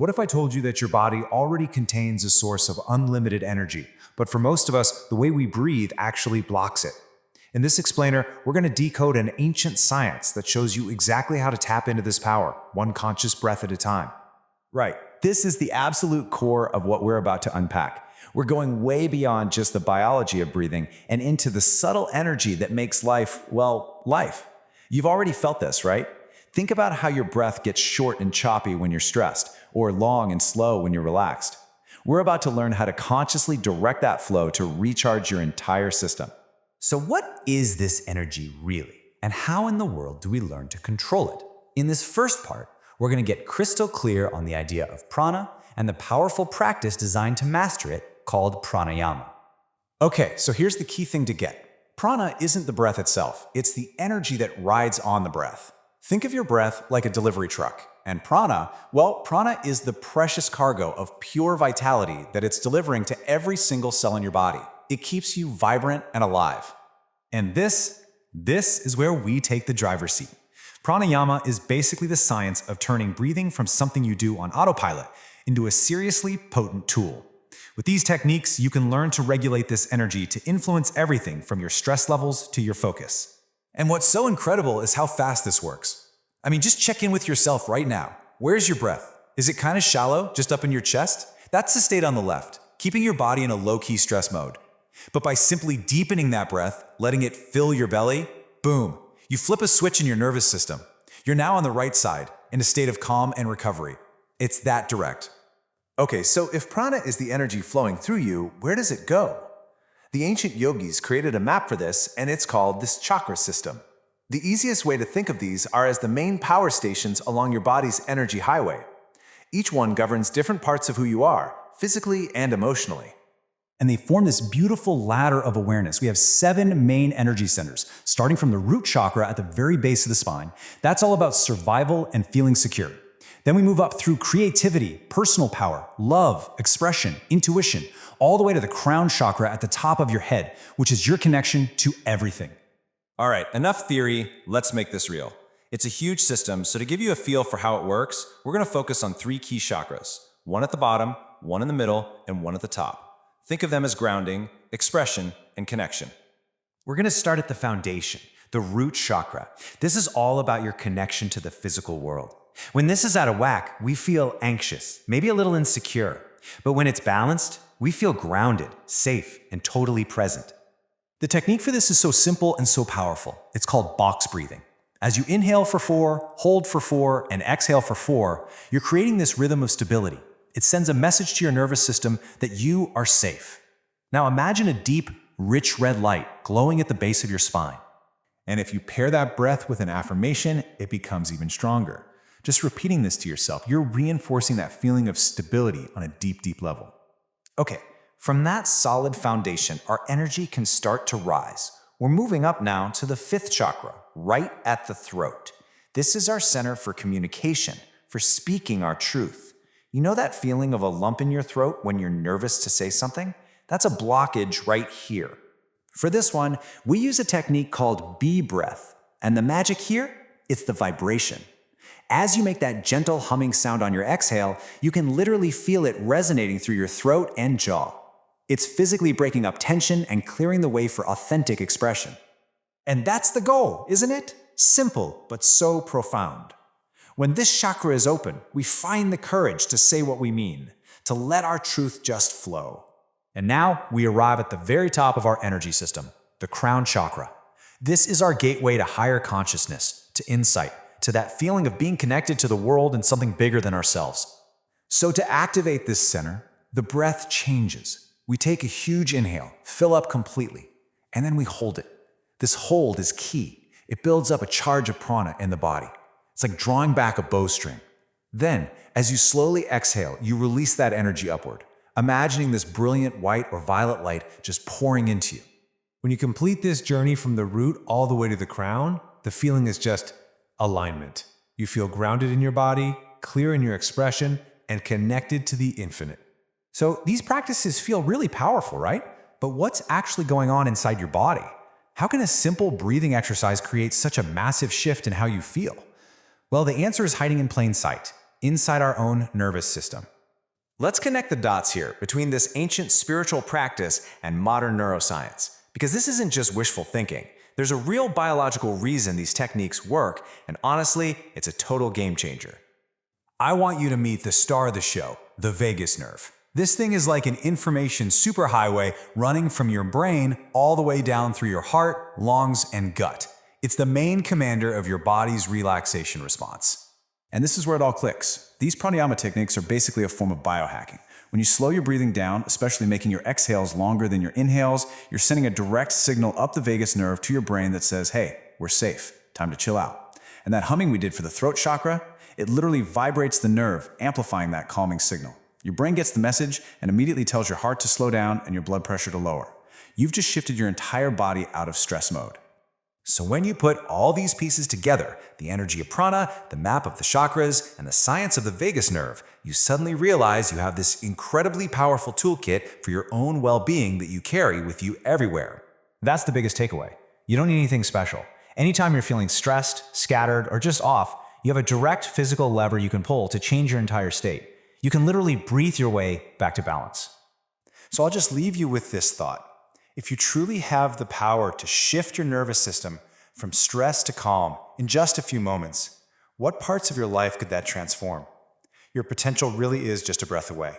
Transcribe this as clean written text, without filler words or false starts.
What if I told you that your body already contains a source of unlimited energy, but for most of us, the way we breathe actually blocks it? In this explainer, we're going to decode an ancient science that shows you exactly how to tap into this power, one conscious breath at a time. Right. This is the absolute core of what we're about to unpack. We're going way beyond just the biology of breathing and into the subtle energy that makes life, well, life. You've already felt this, right? Think about how your breath gets short and choppy when you're stressed, or long and slow when you're relaxed. We're about to learn how to consciously direct that flow to recharge your entire system. So what is this energy really? And how in the world do we learn to control it? In this first part, we're going to get crystal clear on the idea of prana and the powerful practice designed to master it called pranayama. Okay, so here's the key thing to get. Prana isn't the breath itself, it's the energy that rides on the breath. Think of your breath like a delivery truck. And prana, well, prana is the precious cargo of pure vitality that it's delivering to every single cell in your body. It keeps you vibrant and alive. And this is where we take the driver's seat. Pranayama is basically the science of turning breathing from something you do on autopilot into a seriously potent tool. With these techniques, you can learn to regulate this energy to influence everything from your stress levels to your focus. And what's so incredible is how fast this works. I mean, just check in with yourself right now. Where's your breath? Is it kind of shallow, just up in your chest? That's the state on the left, keeping your body in a low-key stress mode. But by simply deepening that breath, letting it fill your belly, boom, you flip a switch in your nervous system. You're now on the right side, in a state of calm and recovery. It's that direct. Okay, so if prana is the energy flowing through you, where does it go? The ancient yogis created a map for this, and it's called this chakra system. The easiest way to think of these are as the main power stations along your body's energy highway. Each one governs different parts of who you are, physically and emotionally. And they form this beautiful ladder of awareness. We have 7 main energy centers, starting from the root chakra at the very base of the spine. That's all about survival and feeling secure. Then we move up through creativity, personal power, love, expression, intuition, all the way to the crown chakra at the top of your head, which is your connection to everything. All right, enough theory, let's make this real. It's a huge system, so to give you a feel for how it works, we're going to focus on 3 key chakras, one at the bottom, one in the middle, and one at the top. Think of them as grounding, expression, and connection. We're going to start at the foundation, the root chakra. This is all about your connection to the physical world. When this is out of whack, we feel anxious, maybe a little insecure. But when it's balanced, we feel grounded, safe, and totally present. The technique for this is so simple and so powerful. It's called box breathing. As you inhale for 4, hold for 4, and exhale for 4, you're creating this rhythm of stability. It sends a message to your nervous system that you are safe. Now imagine a deep, rich red light glowing at the base of your spine. And if you pair that breath with an affirmation, it becomes even stronger. Just repeating this to yourself, you're reinforcing that feeling of stability on a deep, deep level. Okay, from that solid foundation, our energy can start to rise. We're moving up now to the 5th chakra, right at the throat. This is our center for communication, for speaking our truth. You know that feeling of a lump in your throat when you're nervous to say something? That's a blockage right here. For this one, we use a technique called bee breath. And the magic here? It's the vibration. As you make that gentle humming sound on your exhale, you can literally feel it resonating through your throat and jaw. It's physically breaking up tension and clearing the way for authentic expression. And that's the goal, isn't it? Simple, but so profound. When this chakra is open, we find the courage to say what we mean, to let our truth just flow. And now we arrive at the very top of our energy system, the crown chakra. This is our gateway to higher consciousness, to insight, to that feeling of being connected to the world and something bigger than ourselves. So to activate this center, the breath changes. We take a huge inhale, fill up completely, and then we hold it. This hold is key. It builds up a charge of prana in the body. It's like drawing back a bowstring. Then, as you slowly exhale, you release that energy upward, imagining this brilliant white or violet light just pouring into you. When you complete this journey from the root all the way to the crown, the feeling is just alignment. You feel grounded in your body, clear in your expression, and connected to the infinite. So these practices feel really powerful, right? But what's actually going on inside your body? How can a simple breathing exercise create such a massive shift in how you feel? Well, the answer is hiding in plain sight. inside our own nervous system. Let's connect the dots here between this ancient spiritual practice and modern neuroscience, because this isn't just wishful thinking. There's a real biological reason these techniques work, and honestly, it's a total game changer. I want you to meet the star of the show, the vagus nerve. This thing is like an information superhighway running from your brain all the way down through your heart, lungs, and gut. It's the main commander of your body's relaxation response. And this is where it all clicks. These pranayama techniques are basically a form of biohacking. When you slow your breathing down, especially making your exhales longer than your inhales, you're sending a direct signal up the vagus nerve to your brain that says, hey, we're safe, time to chill out. And that humming we did for the throat chakra, it literally vibrates the nerve, amplifying that calming signal. Your brain gets the message and immediately tells your heart to slow down and your blood pressure to lower. You've just shifted your entire body out of stress mode. So when you put all these pieces together, the energy of prana, the map of the chakras, and the science of the vagus nerve, you suddenly realize you have this incredibly powerful toolkit for your own well-being that you carry with you everywhere. That's the biggest takeaway. You don't need anything special. Anytime you're feeling stressed, scattered, or just off, you have a direct physical lever you can pull to change your entire state. You can literally breathe your way back to balance. So I'll just leave you with this thought. If you truly have the power to shift your nervous system from stress to calm in just a few moments, what parts of your life could that transform? Your potential really is just a breath away.